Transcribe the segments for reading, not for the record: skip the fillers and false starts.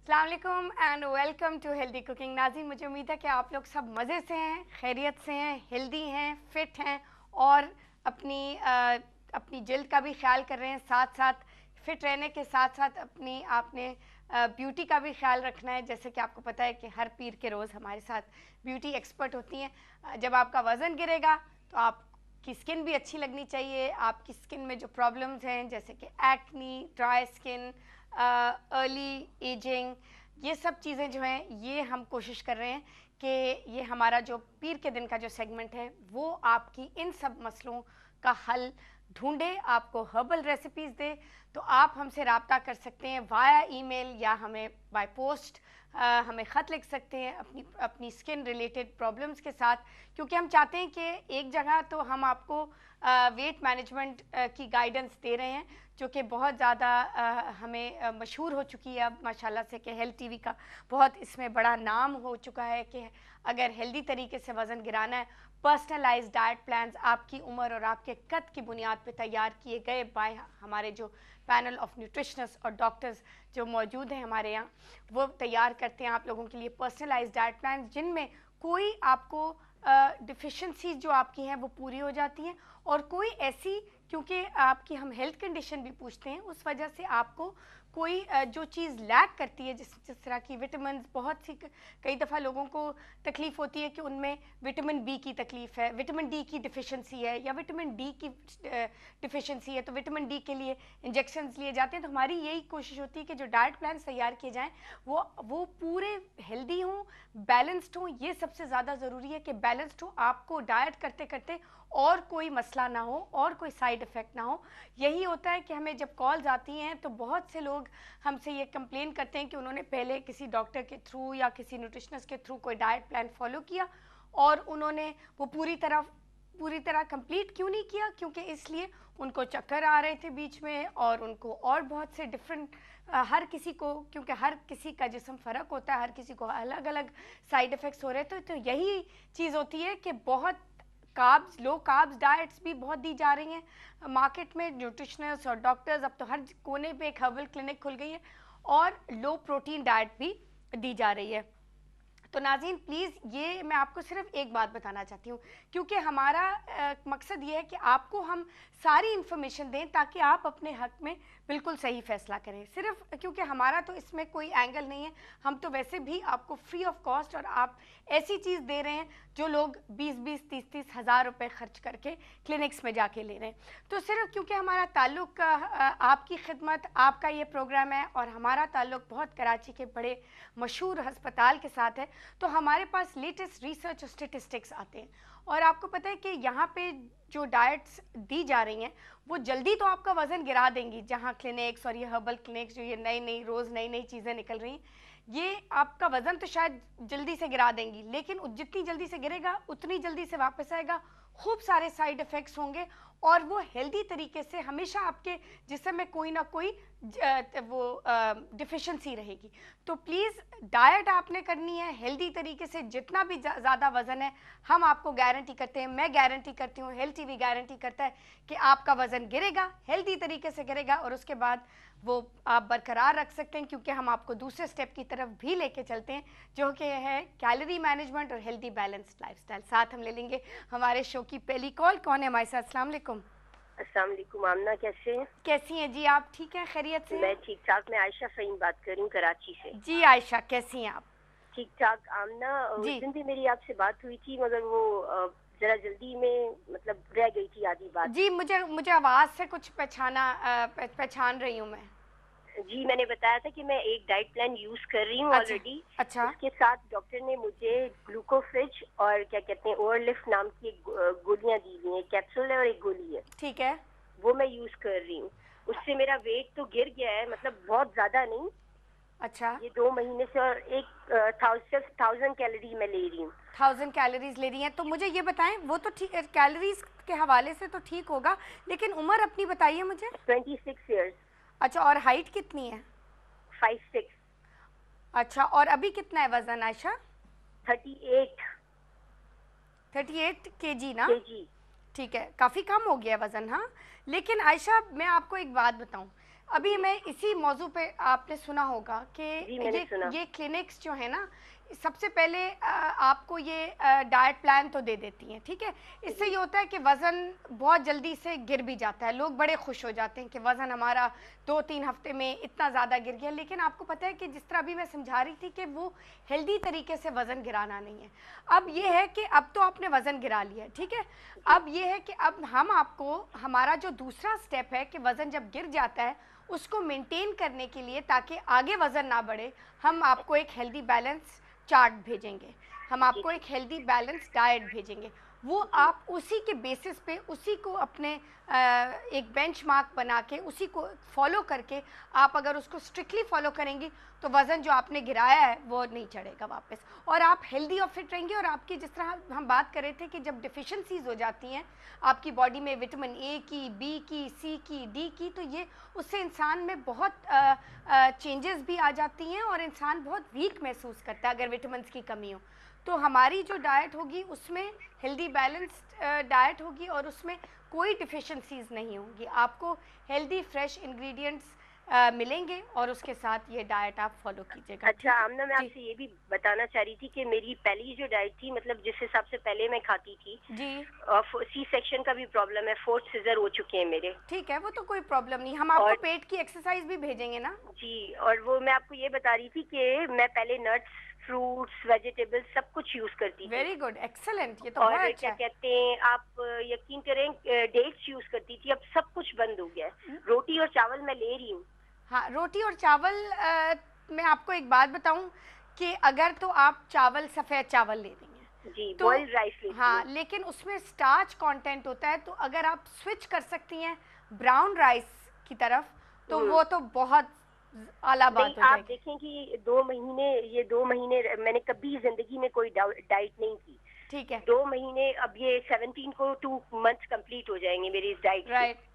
अस्सलाम वालेकुम and welcome to healthy cooking. नाज़रीन, मुझे उम्मीद है कि आप लोग सब मज़े से हैं, खैरियत से हैं, हेल्दी हैं, फिट हैं और अपनी जिल्द का भी ख्याल कर रहे हैं। साथ साथ फिट रहने के साथ साथ अपनी आपने ब्यूटी का भी ख्याल रखना है। जैसे कि आपको पता है कि हर पीर के रोज़ हमारे साथ ब्यूटी एक्सपर्ट होती हैं। जब आपका वज़न गिरेगा तो आपकी स्किन भी अच्छी लगनी चाहिए। आपकी स्किन में जो प्रॉब्लम्स हैं जैसे कि acne, dry skin, early ageing, ये सब चीज़ें जो हैं ये हम कोशिश कर रहे हैं कि ये हमारा जो पीर के दिन का जो सेगमेंट है वो आपकी इन सब मसलों का हल ढूंढे, आपको हर्बल रेसिपीज़ दे। तो आप हमसे रब्ता कर सकते हैं वाया ईमेल या हमें बाय पोस्ट हमें ख़त लिख सकते हैं अपनी अपनी स्किन रिलेटेड प्रॉब्लम्स के साथ, क्योंकि हम चाहते हैं कि एक जगह तो हम आपको वेट मैनेजमेंट की गाइडेंस दे रहे हैं जो कि बहुत ज़्यादा हमें मशहूर हो चुकी है अब माशाल्लाह से, कि हेल्थ टीवी का बहुत इसमें बड़ा नाम हो चुका है कि अगर हेल्दी तरीके से वज़न गिराना है, पर्सनलाइज्ड डाइट प्लान्स आपकी उम्र और आपके कद की बुनियाद पे तैयार किए गए बाय हमारे जो पैनल ऑफ न्यूट्रिशनिस्ट और डॉक्टर्स जो मौजूद हैं हमारे यहाँ, वो तैयार करते हैं आप लोगों के लिए पर्सनलाइज्ड डाइट प्लान, जिनमें कोई आपको डिफिशेंसीज जो आपकी हैं वो पूरी हो जाती हैं और कोई ऐसी, क्योंकि आपकी हम हेल्थ कंडीशन भी पूछते हैं, उस वजह से आपको कोई जो चीज़ लैक करती है, जिस तरह की विटामिन, बहुत सी कई दफ़ा लोगों को तकलीफ़ होती है कि उनमें विटामिन बी की तकलीफ़ है, विटामिन डी की डिफिशेंसी है या विटामिन डी की डिफिशेंसी है, तो विटामिन डी के लिए इंजेक्शंस लिए जाते हैं। तो हमारी यही कोशिश होती है कि जो डाइट प्लान तैयार किए जाएँ वो पूरे हेल्दी हों, बैलेंस्ड हों। ये सबसे ज़्यादा ज़रूरी है कि बैलेंस्ड हो, आपको डाइट करते करते और कोई मसला ना हो और कोई साइड इफ़ेक्ट ना हो। यही होता है कि हमें जब कॉल्स आती हैं तो बहुत से लोग हमसे ये कंप्लेन करते हैं कि उन्होंने पहले किसी डॉक्टर के थ्रू या किसी न्यूट्रिशनिस्ट के थ्रू कोई डाइट प्लान फॉलो किया और उन्होंने वो पूरी तरह कंप्लीट क्यों नहीं किया, क्योंकि इसलिए उनको चक्कर आ रहे थे बीच में और उनको और बहुत से डिफरेंट हर किसी को, क्योंकि हर किसी का जिस्म फ़र्क होता है, हर किसी को अलग अलग साइड इफ़ेक्ट्स हो रहे थे। तो यही चीज़ होती है कि बहुत कार्ब्स, लो कार्ब्स डाइट्स भी बहुत दी जा रही हैं मार्केट में। न्यूट्रिशनिस्ट और डॉक्टर्स, अब तो हर कोने पे एक हर्बल क्लिनिक खुल गई है और लो प्रोटीन डाइट भी दी जा रही है। तो नाज़रीन, प्लीज़ ये मैं आपको सिर्फ एक बात बताना चाहती हूँ, क्योंकि हमारा मकसद ये है कि आपको हम सारी इन्फॉर्मेशन दें ताकि आप अपने हक में बिल्कुल सही फ़ैसला करें। सिर्फ क्योंकि हमारा तो इसमें कोई एंगल नहीं है, हम तो वैसे भी आपको फ्री ऑफ कॉस्ट और आप ऐसी चीज़ दे रहे हैं जो लोग 20-20, 30-30 हज़ार रुपये खर्च करके क्लिनिक्स में जाके ले रहे हैं। तो सिर्फ क्योंकि हमारा ताल्लुक़ आपकी खिदमत, आपका ये प्रोग्राम है और हमारा ताल्लुक़ बहुत कराची के बड़े मशहूर हस्पताल के साथ है, तो हमारे पास लेटेस्ट रिसर्च और स्टेटिस्टिक्स आते हैं और आपको पता है कि यहाँ पे जो डाइट्स दी जा रही हैं वो जल्दी तो आपका वज़न गिरा देंगी। जहाँ क्लिनिक्स और ये हर्बल क्लिनिक्स जो ये रोज़ नई नई चीज़ें निकल रही हैं, ये आपका वज़न तो शायद जल्दी से गिरा देंगी, लेकिन जितनी जल्दी से गिरेगा उतनी जल्दी से वापस आएगा, खूब सारे साइड इफ़ेक्ट्स होंगे और वो हेल्दी तरीके से हमेशा आपके जिस्म में कोई ना कोई डिफिशेंसी रहेगी। तो प्लीज़ डाइट आपने करनी है हेल्दी तरीके से। जितना भी ज़्यादा वज़न है हम आपको गारंटी करते हैं, मैं गारंटी करती हूँ, हेल्थ टीवी गारंटी करता है कि आपका वज़न गिरेगा, हेल्दी तरीके से गिरेगा और उसके बाद वो आप बरकरार रख सकते हैं, क्योंकि हम आपको दूसरे स्टेप की तरफ भी लेके चलते हैं जो कि है कैलोरी मैनेजमेंट और हेल्दी बैलेंस्ड लाइफस्टाइल। साथ हम ले लेंगे हमारे शो की पहली कॉल। कौन है हमारे साथ? अस्सलाम वालेकुम। अस्सलाम वालेकुम आमना, कैसे हैं? कैसी हैं जी आप? ठीक हैं, खैरियत से? मैं ठीक ठाक। मैं आयशा फ़हीम बात कर रही हूँ कराची से। जी आयशा, कैसी हैं आप? ठीक ठाक आमना। उस जी दिन भी मेरी आपसे बात हुई थी मगर वो ज़रा जल्दी में मतलब रह गई थी आधी बात। जी, मुझे आवाज़ से कुछ पहचान रही हूँ मैं। जी, मैंने बताया था कि मैं एक डाइट प्लान यूज़ कर रही हूँ अच्छा ऑलरेडी। अच्छा उसके साथ डॉक्टर ने मुझे ग्लूकोफिज और क्या कहते हैं ओवरलिफ्ट नाम की एक गोलियाँ दी हुई हैं, कैप्सूल है और एक गोली है, ठीक है। वो मैं यूज़ कर रही हूँ। उससे मेरा वेट तो गिर गया है, मतलब बहुत ज़्यादा नहीं, अच्छा, ये 2 महीने से, और एक 1000 कैलोरी मैं ले रही हूँ। 1000 कैलोरीज ले रही हैं। तो मुझे ये बताएं, वो तो ठीक कैलोरीज के हवाले से तो ठीक होगा, लेकिन उम्र अपनी बताइए मुझे। 26 ईयर्स। अच्छा, और हाइट कितनी है? 5'6". अच्छा, और अभी कितना है वज़न आयशा? 38 38 केजी ना? केजी। ठीक है, काफ़ी कम हो गया वज़न। हाँ, लेकिन आयशा मैं आपको एक बात बताऊं, अभी मैं इसी मौजू पे, आपने सुना होगा कि जी मैंने सुना। ये क्लिनिक्स जो है ना, सबसे पहले आपको ये डाइट प्लान तो दे देती हैं, ठीक है। इससे ये होता है कि वज़न बहुत जल्दी से गिर भी जाता है, लोग बड़े खुश हो जाते हैं कि वज़न हमारा 2-3 हफ्ते में इतना ज़्यादा गिर गया। लेकिन आपको पता है कि जिस तरह अभी मैं समझा रही थी कि वो हेल्दी तरीके से वज़न गिराना नहीं है। अब ये है कि अब तो आपने वज़न गिरा लिया है, ठीक है। अब ये है कि अब हम आपको, हमारा जो दूसरा स्टेप है कि वज़न जब गिर जाता है उसको मेंटेन करने के लिए, ताकि आगे वज़न ना बढ़े, हम आपको एक हेल्दी बैलेंस चार्ट भेजेंगे, हम आपको एक हेल्दी बैलेंस डाइट भेजेंगे। वो आप उसी के बेसिस पे, उसी को अपने एक बेंचमार्क बना के, उसी को फॉलो करके, आप अगर उसको स्ट्रिक्टली फॉलो करेंगी तो वज़न जो आपने गिराया है वो नहीं चढ़ेगा वापस, और आप हेल्दी और फिट रहेंगे। और आपकी, जिस तरह हम बात कर रहे थे कि जब डिफिशेंसीज हो जाती हैं आपकी बॉडी में, विटामिन ए की, बी की, सी की, डी की, तो ये उससे इंसान में बहुत चेंजेस भी आ जाती हैं और इंसान बहुत वीक महसूस करता है अगर विटामिन्स की कमी हो। तो हमारी जो डाइट होगी उसमें हेल्दी बैलेंस्ड डाइट होगी और उसमें कोई डिफिशेंसीज नहीं होंगी, आपको हेल्दी फ्रेश इंग्रेडिएंट्स मिलेंगे और उसके साथ ये डाइट आप फॉलो कीजिएगा। अच्छा आमना, मैं आपसे ये भी बताना चाह रही थी कि मेरी पहली जो डाइट थी, मतलब जिस हिसाब से पहले मैं खाती थी जी, सी सेक्शन का भी प्रॉब्लम है, 4th सीजर हो चुके हैं मेरे। ठीक है, वो तो कोई प्रॉब्लम नहीं, हम आपको और पेट की एक्सरसाइज भी भेजेंगे ना। जी, और वो मैं आपको ये बता रही थी कि मैं पहले नट्स, फ्रूट्स, वेजिटेबल्स सब कुछ यूज करती थी। वेरी गुड, एक्सेलेंट, ये तो और बहुत अच्छा क्या है। कहते हैं, आप यकीन करें, डेट्स यूज करती थी, अब सब कुछ बंद हो गया है। रोटी और चावल मैं ले रही हूँ। हाँ, रोटी और चावल, मैं आपको एक बात बताऊं कि अगर तो आप चावल, सफ़ेद चावल ले रही हैं जी, तो बॉइल्ड राइस लेती हाँ, हूँ। लेकिन उसमें स्टार्च कंटेंट होता है, तो अगर आप स्विच कर सकती हैं ब्राउन राइस की तरफ तो वो तो बहुत आला नहीं, बात हो आप जाएगी। देखें कि 2 महीने, ये 2 महीने मैंने कभी जिंदगी में कोई डाइट नहीं की। ठीक है, 2 महीने, अब ये 17 को 2 मंथ्स कंप्लीट हो जाएंगे मेरी इस डाइट से। राइट।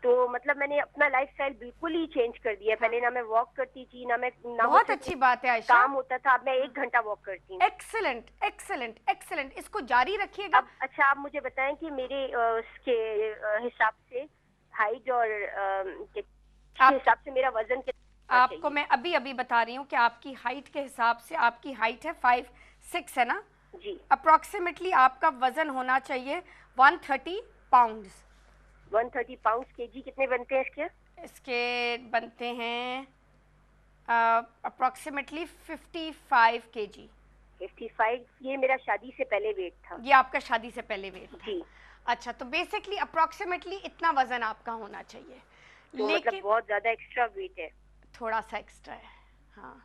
तो मतलब मैंने अपना लाइफस्टाइल बिल्कुल ही चेंज कर दिया। पहले ना मैं वॉक करती थी, ना बहुत मुझसे अच्छी बात है आयशा, काम होता था। अब मैं 1 घंटा वॉक करती हूँ। एक्सेलेंट एक्सेलेंट एक्सेलेंट, इसको जारी रखिएगा। अब अच्छा, आप मुझे बताएं कि मेरे उसके हिसाब से हाइट और के हिसाब से मेरा वजन कितना आपको चाहिए? मैं अभी अभी बता रही हूँ कि आपकी हाइट के हिसाब से, आपकी हाइट है 5'6" है ना, जी, अप्रॉक्सीमेटली आपका वजन होना चाहिए 130 पाउंड्स। 130 पाउंड। केजी कितने बनते हैं इसके? इसके बनते हैं अप्रॉक्सीमेटली 55 kg। 55। ये मेरा शादी से पहले वेट था। ये आपका शादी से पहले वेट था। जी, अच्छा, तो बेसिकली अप्रॉक्सीमेटली इतना वजन आपका होना चाहिए, तो मतलब लेकिन बहुत ज्यादा एक्स्ट्रा वेट है। थोड़ा सा एक्स्ट्रा है। हाँ,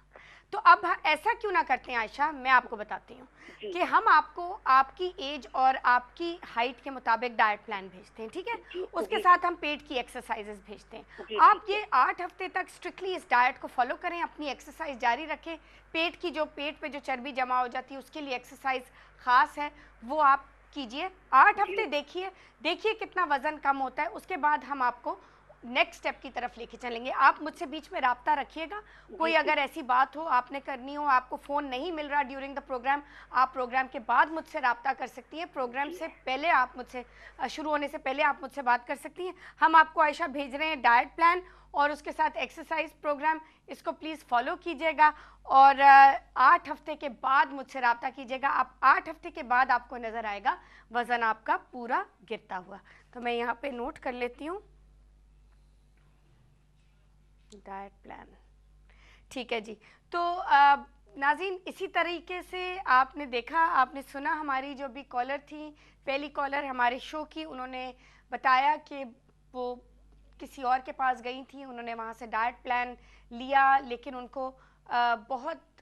तो अब ऐसा क्यों ना करते हैं आयशा, मैं आपको बताती हूँ जी, कि हम आपको आपकी एज और आपकी हाइट के मुताबिक डाइट प्लान भेजते हैं, ठीक है। जी, उसके जी, साथ हम पेट की एक्सरसाइजेस भेजते हैं। जी, आप ठीक ये है। 8 हफ्ते तक स्ट्रिक्टली इस डाइट को फॉलो करें, अपनी एक्सरसाइज जारी रखें। पेट की, जो पेट पे जो चर्बी जमा हो जाती है उसके लिए एक्सरसाइज ख़ास है, वो आप कीजिए। 8 हफ्ते देखिए, देखिए कितना वज़न कम होता है। उसके बाद हम आपको नेक्स्ट स्टेप की तरफ लेके चलेंगे। आप मुझसे बीच में राब्ता रखिएगा, कोई अगर ऐसी बात हो आपने करनी हो, आपको फ़ोन नहीं मिल रहा ड्यूरिंग द प्रोग्राम, आप प्रोग्राम के बाद मुझसे राब्ता कर सकती हैं। प्रोग्राम से पहले आप मुझसे, शुरू होने से पहले आप मुझसे बात कर सकती हैं। हम आपको आयशा भेज रहे हैं डाइट प्लान और उसके साथ एक्सरसाइज प्रोग्राम, इसको प्लीज़ फॉलो कीजिएगा और 8 हफ्ते के बाद मुझसे राब्ता कीजिएगा। आप 8 हफ्ते के बाद आपको नज़र आएगा वज़न आपका पूरा गिरता हुआ। तो मैं यहाँ पे नोट कर लेती हूँ डाइट प्लान, ठीक है जी। तो नाज़रीन, इसी तरीके से आपने देखा, आपने सुना, हमारी जो भी कॉलर थी, पहली कॉलर हमारे शो की, उन्होंने बताया कि वो किसी और के पास गई थी, उन्होंने वहाँ से डाइट प्लान लिया, लेकिन उनको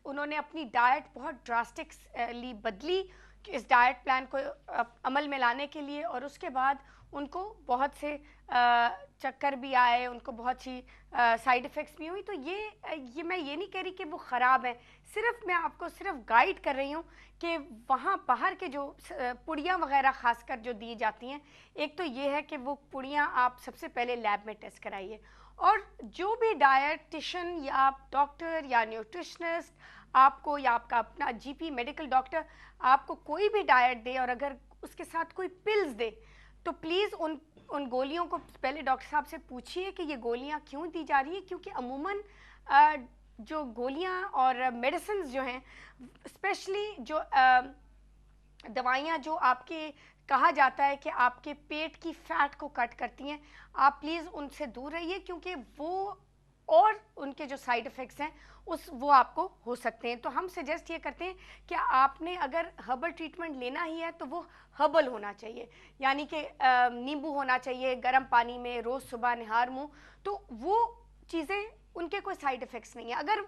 उन्होंने अपनी डाइट बहुत ड्रास्टिकली बदली कि इस डाइट प्लान को अमल में लाने के लिए, और उसके बाद उनको बहुत से चक्कर भी आए, उनको बहुत सी साइड इफ़ेक्ट्स भी हुई। तो ये मैं ये नहीं कह रही कि वो ख़राब है, सिर्फ मैं आपको सिर्फ गाइड कर रही हूँ कि वहाँ बाहर के जो पुड़ियाँ वगैरह ख़ासकर जो दी जाती हैं, एक तो ये है कि वो पुड़ियाँ आप सबसे पहले लैब में टेस्ट कराइए, और जो भी डायटिशियन या डॉक्टर या न्यूट्रिशनिस्ट आपको, या आपका अपना जीपी मेडिकल डॉक्टर आपको कोई भी डाइट दे और अगर उसके साथ कोई पिल्स दे, तो प्लीज़ उन गोलियों को पहले डॉक्टर साहब से पूछिए कि ये गोलियां क्यों दी जा रही है, क्योंकि अमूमन जो गोलियां और मेडिसिन जो हैं, स्पेशली जो दवाइयाँ जो आपके कहा जाता है कि आपके पेट की फैट को कट करती हैं, आप प्लीज़ उनसे दूर रहिए, क्योंकि वो और उनके जो साइड इफ़ेक्ट्स हैं वो आपको हो सकते हैं। तो हम सजेस्ट ये करते हैं कि आपने अगर हर्बल ट्रीटमेंट लेना ही है तो वो हर्बल होना चाहिए, यानी कि नींबू होना चाहिए गर्म पानी में रोज़ सुबह निहार मुँह, तो वो चीज़ें उनके कोई साइड इफ़ेक्ट्स नहीं है। अगर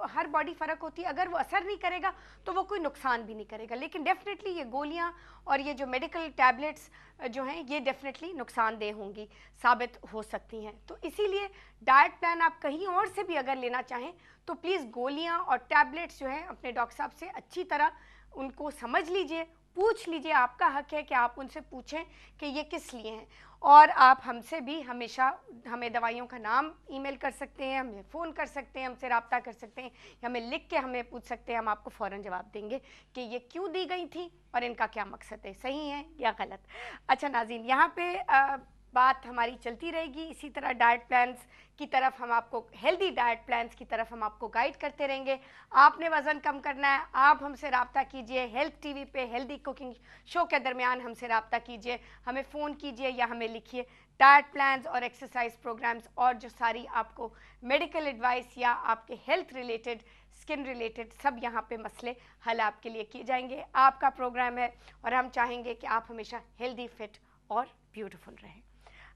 हर बॉडी फ़र्क होती है, अगर वो असर नहीं करेगा तो वो कोई नुकसान भी नहीं करेगा, लेकिन डेफिनेटली ये गोलियां और ये जो मेडिकल टैबलेट्स जो हैं ये डेफिनेटली नुकसानदेह होंगी, साबित हो सकती हैं। तो इसीलिए डाइट प्लान आप कहीं और से भी अगर लेना चाहें तो प्लीज़ गोलियां और टैबलेट्स जो हैं अपने डॉक्टर साहब से अच्छी तरह उनको समझ लीजिए, पूछ लीजिए। आपका हक है कि आप उनसे पूछें कि ये किस लिए हैं। और आप हमसे भी हमेशा हमें दवाइयों का नाम ईमेल कर सकते हैं, हमें फ़ोन कर सकते हैं, हमसे रब्ता कर सकते हैं, या हमें लिख के हमें पूछ सकते हैं। हम आपको फ़ौरन जवाब देंगे कि ये क्यों दी गई थी और इनका क्या मकसद है, सही है या गलत। अच्छा नाज़रीन, यहाँ पे बात हमारी चलती रहेगी। इसी तरह डाइट प्लान्स की तरफ हम आपको, हेल्दी डाइट प्लान्स की तरफ हम आपको गाइड करते रहेंगे। आपने वज़न कम करना है, आप हमसे रब्ता कीजिए। हेल्थ टीवी पे हेल्दी कुकिंग शो के दरमियान हमसे रब्ता कीजिए, हमें फ़ोन कीजिए या हमें लिखिए। डाइट प्लान्स और एक्सरसाइज प्रोग्राम्स और जो सारी आपको मेडिकल एडवाइस या आपके हेल्थ रिलेटेड, स्किन रिलेटेड सब यहाँ पे मसले हल आपके लिए किए जाएंगे। आपका प्रोग्राम है और हम चाहेंगे कि आप हमेशा हेल्दी, फिट और ब्यूटीफुल रहें।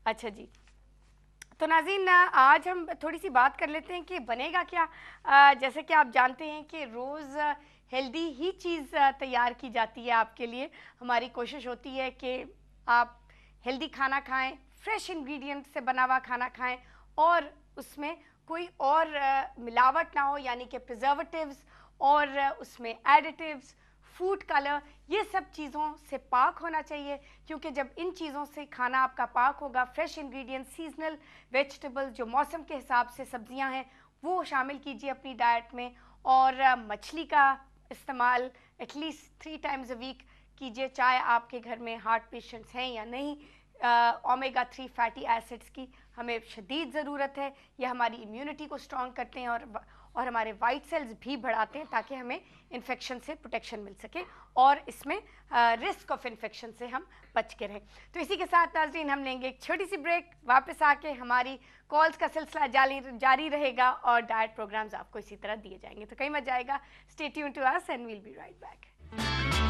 अच्छा जी, तो नाज़रीन आज हम थोड़ी सी बात कर लेते हैं कि बनेगा क्या। जैसे कि आप जानते हैं कि रोज़ हेल्दी ही चीज़ तैयार की जाती है आपके लिए। हमारी कोशिश होती है कि आप हेल्दी खाना खाएं, फ्रेश इंग्रेडिएंट से बना हुआ खाना खाएं और उसमें कोई और मिलावट ना हो, यानी कि प्रिजर्वेटिव्स और उसमें एडिटिव्स, फूड कलर, ये सब चीज़ों से पाक होना चाहिए। क्योंकि जब इन चीज़ों से खाना आपका पाक होगा, फ्रेश इंग्रेडिएंट, सीजनल वेजिटेबल, जो मौसम के हिसाब से सब्जियां हैं वो शामिल कीजिए अपनी डाइट में। और मछली का इस्तेमाल एटलीस्ट 3 टाइम्स अ वीक कीजिए, चाहे आपके घर में हार्ट पेशेंट्स हैं या नहीं। ओमेगा 3 फैटी एसिड्स की हमें शदीद ज़रूरत है। ये हमारी इम्यूनिटी को स्ट्रॉन्ग करते हैं और हमारे वाइट सेल्स भी बढ़ाते हैं, ताकि हमें इन्फेक्शन से प्रोटेक्शन मिल सके और इसमें रिस्क ऑफ इन्फेक्शन से हम बच के रहें। तो इसी के साथ नाज़रीन हम लेंगे एक छोटी सी ब्रेक। वापस आके हमारी कॉल्स का सिलसिला जारी रहेगा और डाइट प्रोग्राम्स आपको इसी तरह दिए जाएंगे। तो कहीं मत जाएगा, stay tuned to us and we'll be right back.